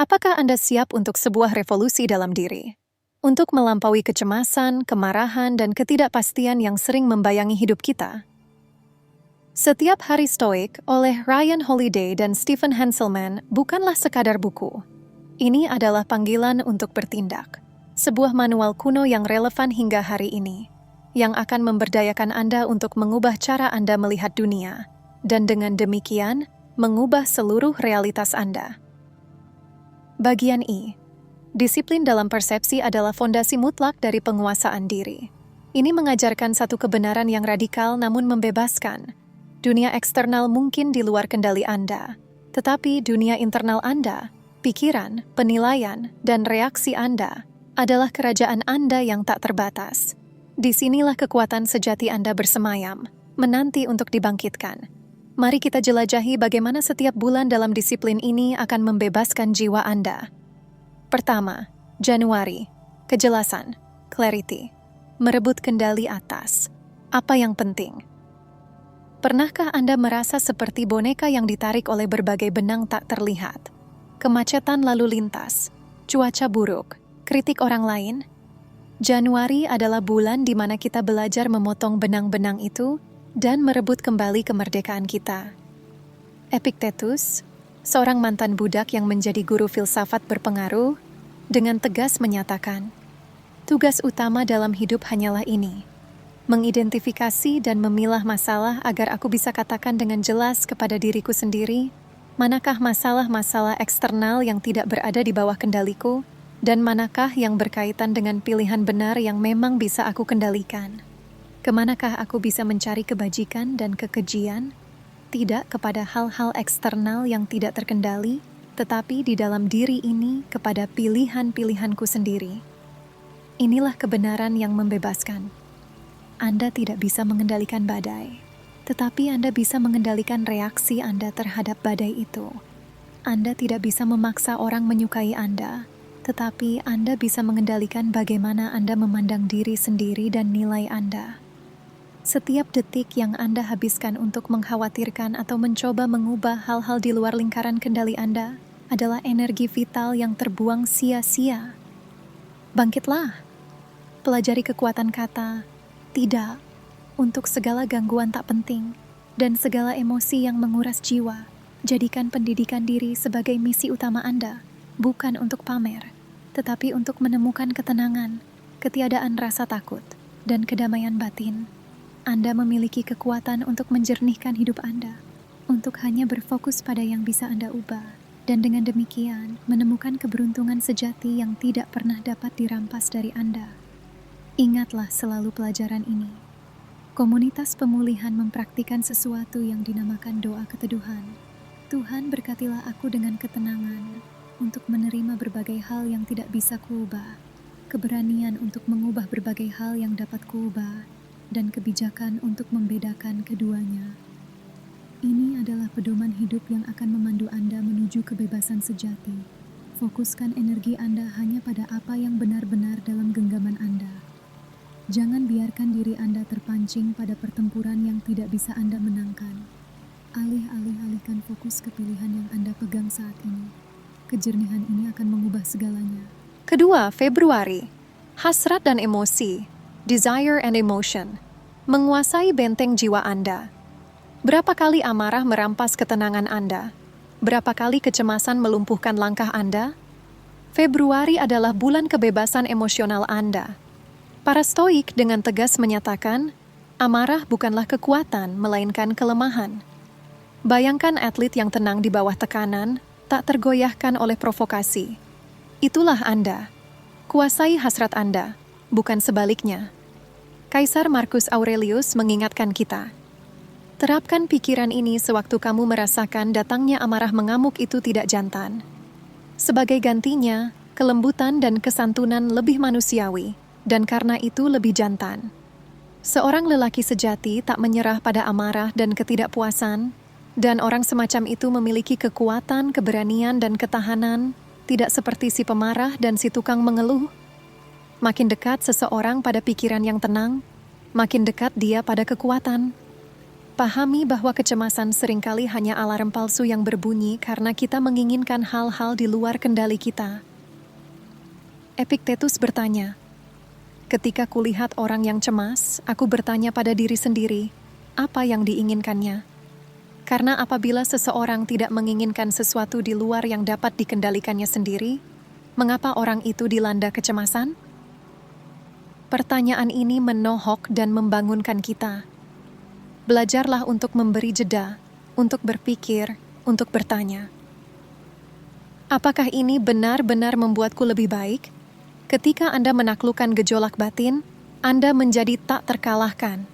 Apakah Anda siap untuk sebuah revolusi dalam diri? Untuk melampaui kecemasan, kemarahan, dan ketidakpastian yang sering membayangi hidup kita? Setiap Hari Stoik oleh Ryan Holiday dan Stephen Hanselman bukanlah sekadar buku. Ini adalah panggilan untuk bertindak. Sebuah manual kuno yang relevan hingga hari ini, yang akan memberdayakan Anda untuk mengubah cara Anda melihat dunia, dan dengan demikian, mengubah seluruh realitas Anda. Bagian I. Disiplin dalam persepsi adalah fondasi mutlak dari penguasaan diri. Ini mengajarkan satu kebenaran yang radikal namun membebaskan. Dunia eksternal mungkin di luar kendali Anda, tetapi dunia internal Anda, pikiran, penilaian, dan reaksi Anda adalah kerajaan Anda yang tak terbatas. Disinilah kekuatan sejati Anda bersemayam, menanti untuk dibangkitkan. Mari kita jelajahi bagaimana setiap bulan dalam disiplin ini akan membebaskan jiwa Anda. Pertama, Januari. Kejelasan, clarity. Merebut kendali atas. Apa yang penting? Pernahkah Anda merasa seperti boneka yang ditarik oleh berbagai benang tak terlihat? Kemacetan lalu lintas, cuaca buruk, kritik orang lain? Januari adalah bulan di mana kita belajar memotong benang-benang itu dan merebut kembali kemerdekaan kita. Epictetus, seorang mantan budak yang menjadi guru filsafat berpengaruh, dengan tegas menyatakan, tugas utama dalam hidup hanyalah ini, mengidentifikasi dan memilah masalah agar aku bisa katakan dengan jelas kepada diriku sendiri, manakah masalah-masalah eksternal yang tidak berada di bawah kendaliku, dan manakah yang berkaitan dengan pilihan benar yang memang bisa aku kendalikan. Kemanakah aku bisa mencari kebajikan dan kekejian? Tidak kepada hal-hal eksternal yang tidak terkendali, tetapi di dalam diri ini kepada pilihan-pilihanku sendiri. Inilah kebenaran yang membebaskan. Anda tidak bisa mengendalikan badai, tetapi Anda bisa mengendalikan reaksi Anda terhadap badai itu. Anda tidak bisa memaksa orang menyukai Anda, tetapi Anda bisa mengendalikan bagaimana Anda memandang diri sendiri dan nilai Anda. Setiap detik yang Anda habiskan untuk mengkhawatirkan atau mencoba mengubah hal-hal di luar lingkaran kendali Anda adalah energi vital yang terbuang sia-sia. Bangkitlah. Pelajari kekuatan kata tidak untuk segala gangguan tak penting dan segala emosi yang menguras jiwa. Jadikan pendidikan diri sebagai misi utama Anda, bukan untuk pamer, tetapi untuk menemukan ketenangan, ketiadaan rasa takut, dan kedamaian batin. Anda memiliki kekuatan untuk menjernihkan hidup Anda, untuk hanya berfokus pada yang bisa Anda ubah, dan dengan demikian menemukan keberuntungan sejati yang tidak pernah dapat dirampas dari Anda. Ingatlah selalu pelajaran ini. Komunitas pemulihan mempraktikkan sesuatu yang dinamakan doa keteduhan. Tuhan berkatilah aku dengan ketenangan untuk menerima berbagai hal yang tidak bisa kuubah, keberanian untuk mengubah berbagai hal yang dapat kuubah, dan kebijakan untuk membedakan keduanya. Ini adalah pedoman hidup yang akan memandu Anda menuju kebebasan sejati. Fokuskan energi Anda hanya pada apa yang benar-benar dalam genggaman Anda. Jangan biarkan diri Anda terpancing pada pertempuran yang tidak bisa Anda menangkan. Alihkan fokus ke pilihan yang Anda pegang saat ini. Kejernihan ini akan mengubah segalanya. Kedua, Februari. Hasrat dan emosi. Desire and emotion. Menguasai benteng jiwa Anda. Berapa kali amarah merampas ketenangan Anda? Berapa kali kecemasan melumpuhkan langkah Anda? Februari adalah bulan kebebasan emosional Anda. Para Stoik dengan tegas menyatakan, amarah bukanlah kekuatan, melainkan kelemahan. Bayangkan atlet yang tenang di bawah tekanan, tak tergoyahkan oleh provokasi. Itulah Anda. Kuasai hasrat Anda, bukan sebaliknya. Kaisar Marcus Aurelius mengingatkan kita, terapkan pikiran ini sewaktu kamu merasakan datangnya amarah mengamuk itu tidak jantan. Sebagai gantinya, kelembutan dan kesantunan lebih manusiawi, dan karena itu lebih jantan. Seorang lelaki sejati tak menyerah pada amarah dan ketidakpuasan, dan orang semacam itu memiliki kekuatan, keberanian, dan ketahanan, tidak seperti si pemarah dan si tukang mengeluh. Makin dekat seseorang pada pikiran yang tenang, makin dekat dia pada kekuatan. Pahami bahwa kecemasan seringkali hanya alarm palsu yang berbunyi karena kita menginginkan hal-hal di luar kendali kita. Epiktetus bertanya, "Ketika kulihat orang yang cemas, aku bertanya pada diri sendiri, apa yang diinginkannya? Karena apabila seseorang tidak menginginkan sesuatu di luar yang dapat dikendalikannya sendiri, mengapa orang itu dilanda kecemasan?" Pertanyaan ini menohok dan membangunkan kita. Belajarlah untuk memberi jeda, untuk berpikir, untuk bertanya. Apakah ini benar-benar membuatku lebih baik? Ketika Anda menaklukkan gejolak batin, Anda menjadi tak terkalahkan.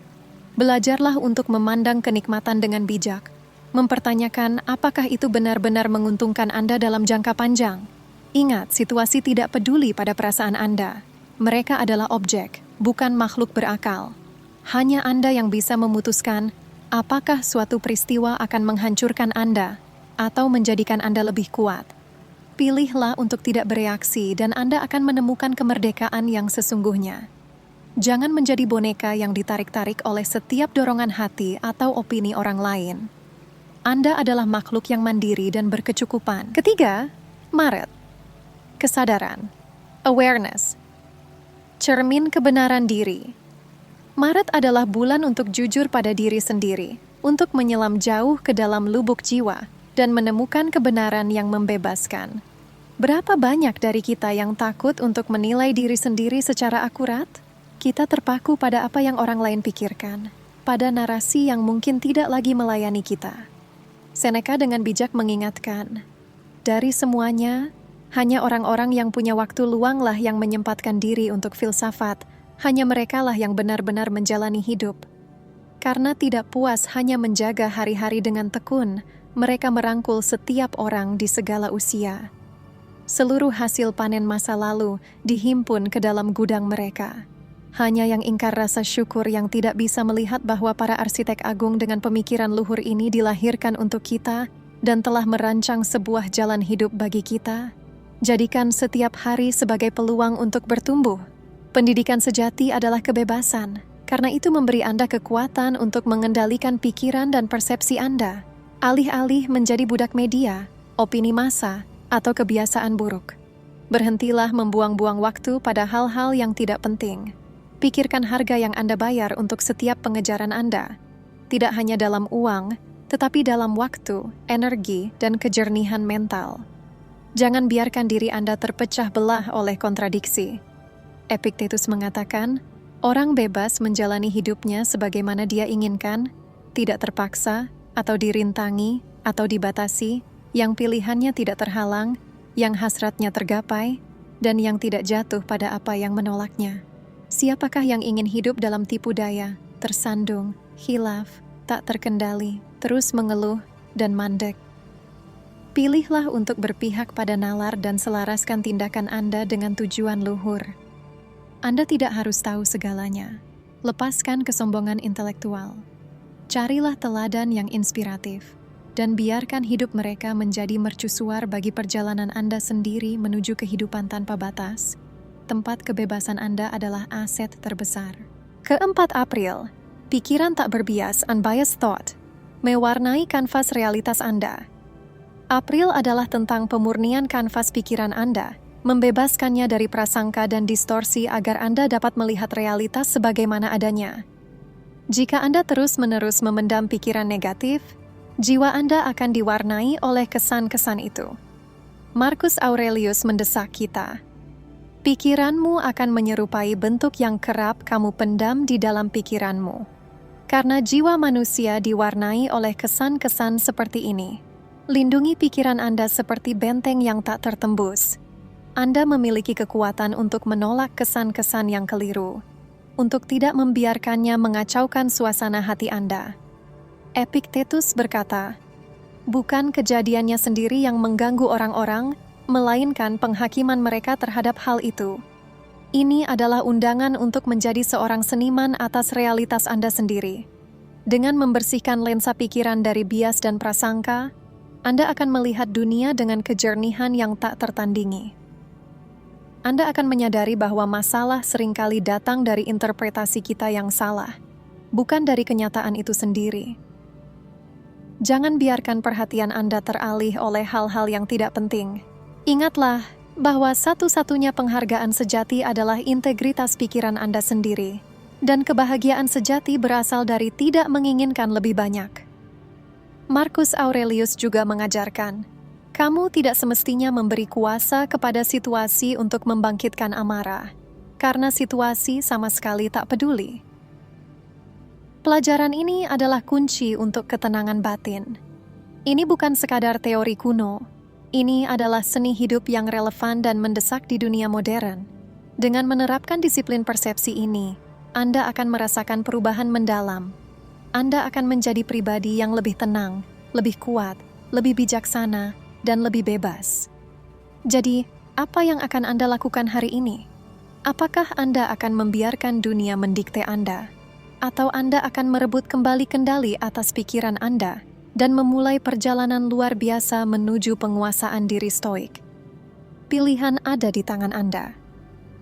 Belajarlah untuk memandang kenikmatan dengan bijak, mempertanyakan apakah itu benar-benar menguntungkan Anda dalam jangka panjang. Ingat, situasi tidak peduli pada perasaan Anda. Mereka adalah objek, bukan makhluk berakal. Hanya Anda yang bisa memutuskan apakah suatu peristiwa akan menghancurkan Anda atau menjadikan Anda lebih kuat. Pilihlah untuk tidak bereaksi dan Anda akan menemukan kemerdekaan yang sesungguhnya. Jangan menjadi boneka yang ditarik-tarik oleh setiap dorongan hati atau opini orang lain. Anda adalah makhluk yang mandiri dan berkecukupan. Ketiga, Maret. Kesadaran. Awareness. Cermin kebenaran diri. Maret adalah bulan untuk jujur pada diri sendiri, untuk menyelam jauh ke dalam lubuk jiwa dan menemukan kebenaran yang membebaskan. Berapa banyak dari kita yang takut untuk menilai diri sendiri secara akurat? Kita terpaku pada apa yang orang lain pikirkan, pada narasi yang mungkin tidak lagi melayani kita. Seneca dengan bijak mengingatkan, dari semuanya, hanya orang-orang yang punya waktu luanglah yang menyempatkan diri untuk filsafat. Hanya merekalah yang benar-benar menjalani hidup. Karena tidak puas hanya menjaga hari-hari dengan tekun, mereka merangkul setiap orang di segala usia. Seluruh hasil panen masa lalu dihimpun ke dalam gudang mereka. Hanya yang ingkar rasa syukur yang tidak bisa melihat bahwa para arsitek agung dengan pemikiran luhur ini dilahirkan untuk kita dan telah merancang sebuah jalan hidup bagi kita. Jadikan setiap hari sebagai peluang untuk bertumbuh. Pendidikan sejati adalah kebebasan, karena itu memberi Anda kekuatan untuk mengendalikan pikiran dan persepsi Anda, alih-alih menjadi budak media, opini massa, atau kebiasaan buruk. Berhentilah membuang-buang waktu pada hal-hal yang tidak penting. Pikirkan harga yang Anda bayar untuk setiap pengejaran Anda, tidak hanya dalam uang, tetapi dalam waktu, energi, dan kejernihan mental. Jangan biarkan diri Anda terpecah belah oleh kontradiksi. Epiktetus mengatakan, orang bebas menjalani hidupnya sebagaimana dia inginkan, tidak terpaksa, atau dirintangi, atau dibatasi, yang pilihannya tidak terhalang, yang hasratnya tergapai, dan yang tidak jatuh pada apa yang menolaknya. Siapakah yang ingin hidup dalam tipu daya, tersandung, khilaf, tak terkendali, terus mengeluh, dan mandek? Pilihlah untuk berpihak pada nalar dan selaraskan tindakan Anda dengan tujuan luhur. Anda tidak harus tahu segalanya. Lepaskan kesombongan intelektual. Carilah teladan yang inspiratif, dan biarkan hidup mereka menjadi mercusuar bagi perjalanan Anda sendiri menuju kehidupan tanpa batas. Tempat kebebasan Anda adalah aset terbesar. Ke-4 April, pikiran tak berbias, unbiased thought, mewarnai kanvas realitas Anda. April adalah tentang pemurnian kanvas pikiran Anda, membebaskannya dari prasangka dan distorsi agar Anda dapat melihat realitas sebagaimana adanya. Jika Anda terus-menerus memendam pikiran negatif, jiwa Anda akan diwarnai oleh kesan-kesan itu. Marcus Aurelius mendesak kita, pikiranmu akan menyerupai bentuk yang kerap kamu pendam di dalam pikiranmu. Karena jiwa manusia diwarnai oleh kesan-kesan seperti ini. Lindungi pikiran Anda seperti benteng yang tak tertembus. Anda memiliki kekuatan untuk menolak kesan-kesan yang keliru, untuk tidak membiarkannya mengacaukan suasana hati Anda. Epiktetus berkata, bukan kejadiannya sendiri yang mengganggu orang-orang, melainkan penghakiman mereka terhadap hal itu. Ini adalah undangan untuk menjadi seorang seniman atas realitas Anda sendiri. Dengan membersihkan lensa pikiran dari bias dan prasangka, Anda akan melihat dunia dengan kejernihan yang tak tertandingi. Anda akan menyadari bahwa masalah seringkali datang dari interpretasi kita yang salah, bukan dari kenyataan itu sendiri. Jangan biarkan perhatian Anda teralih oleh hal-hal yang tidak penting. Ingatlah bahwa satu-satunya penghargaan sejati adalah integritas pikiran Anda sendiri, dan kebahagiaan sejati berasal dari tidak menginginkan lebih banyak. Marcus Aurelius juga mengajarkan, kamu tidak semestinya memberi kuasa kepada situasi untuk membangkitkan amarah, karena situasi sama sekali tak peduli. Pelajaran ini adalah kunci untuk ketenangan batin. Ini bukan sekadar teori kuno. Ini adalah seni hidup yang relevan dan mendesak di dunia modern. Dengan menerapkan disiplin persepsi ini, Anda akan merasakan perubahan mendalam. Anda akan menjadi pribadi yang lebih tenang, lebih kuat, lebih bijaksana, dan lebih bebas. Jadi, apa yang akan Anda lakukan hari ini? Apakah Anda akan membiarkan dunia mendikte Anda? Atau Anda akan merebut kembali kendali atas pikiran Anda dan memulai perjalanan luar biasa menuju penguasaan diri stoik? Pilihan ada di tangan Anda.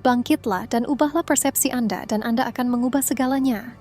Bangkitlah dan ubahlah persepsi Anda dan Anda akan mengubah segalanya.